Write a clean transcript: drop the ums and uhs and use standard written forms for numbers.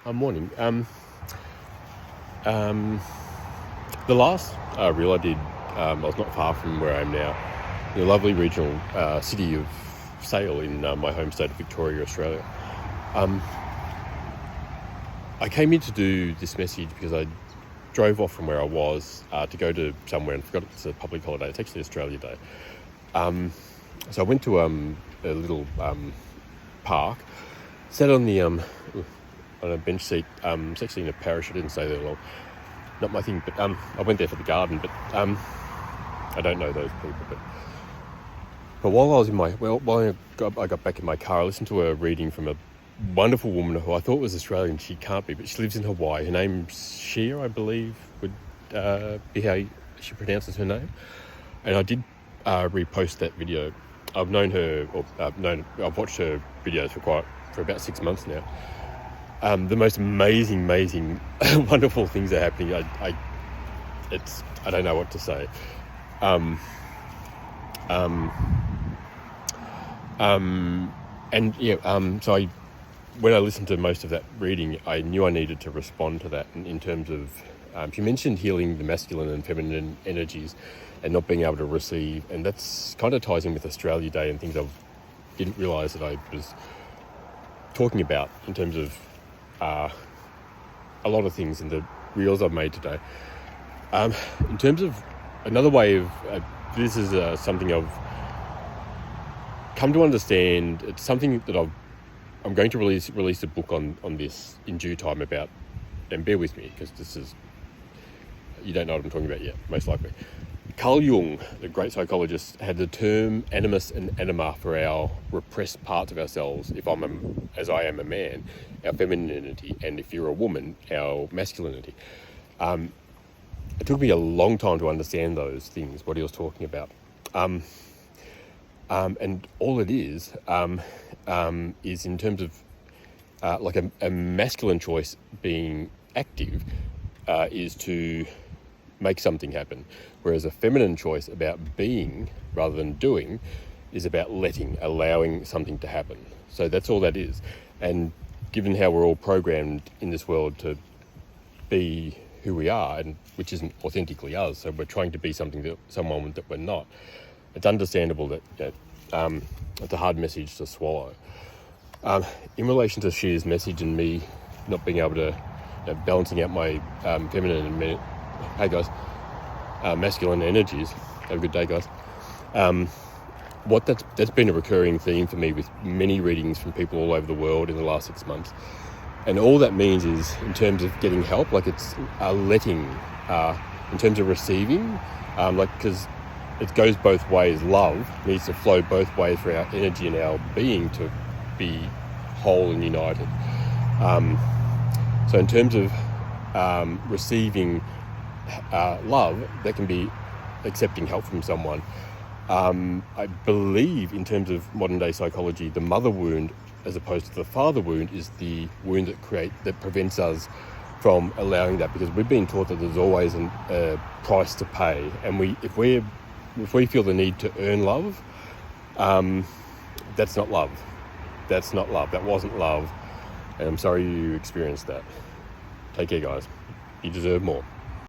Morning. The last reel I did, I was not far from where I am now, the lovely regional city of Sale in my home state of Victoria, Australia. I came in to do this message because I drove off from where I was to go to somewhere and forgot it's a public holiday. It's actually Australia Day. So I went to a little park, sat on the on a bench seat. It's actually in a parish. I didn't stay there long. Not my thing, but I went there for the garden. But I don't know those people. But while I was while I got back in my car, I listened to a reading from a wonderful woman who I thought was Australian. She can't be, but she lives in Hawaii. Her name's Shia, I believe, would be how she pronounces her name. And I did repost that video. I've known her, I've watched her videos for about 6 months now. The most amazing, wonderful things are happening. I don't know what to say. So when I listened to most of that reading, I knew I needed to respond to that in terms of, she mentioned healing the masculine and feminine energies and not being able to receive, and that's kind of ties in with Australia Day and things I didn't realise that I was talking about in terms of a lot of things in the reels I've made today. In terms of another way of, this is something I've come to understand. It's something that I'm going to release a book on this in due time about, and bear with me because you don't know what I'm talking about yet, most likely. Carl Jung, the great psychologist, had the term animus and anima for our repressed parts of ourselves. If as I am a man, our femininity, and if you're a woman, our masculinity. It took me a long time to understand those things, what he was talking about. And all it is in terms of like a masculine choice being active is to make something happen, whereas a feminine choice about being rather than doing is about allowing something to happen. So that's all that is. And given how we're all programmed in this world to be who we are, and which isn't authentically us, so we're trying to be someone that we're not, it's understandable that it's a hard message to swallow. In relation to Shia's message and me not being able to, balancing out my feminine and masculine energies. Have a good day, guys. That's been a recurring theme for me with many readings from people all over the world in the last 6 months. And all that means is, in terms of getting help, like it's letting, in terms of receiving, because it goes both ways. Love needs to flow both ways for our energy and our being to be whole and united. So in terms of receiving love, that can be accepting help from someone. I believe in terms of modern day psychology, the mother wound as opposed to the father wound is the wound that prevents us from allowing that, because we've been taught that there's always a price to pay, and if we feel the need to earn love, that's not love. That's not love. That wasn't love, and I'm sorry you experienced that. Take care, guys. You deserve more.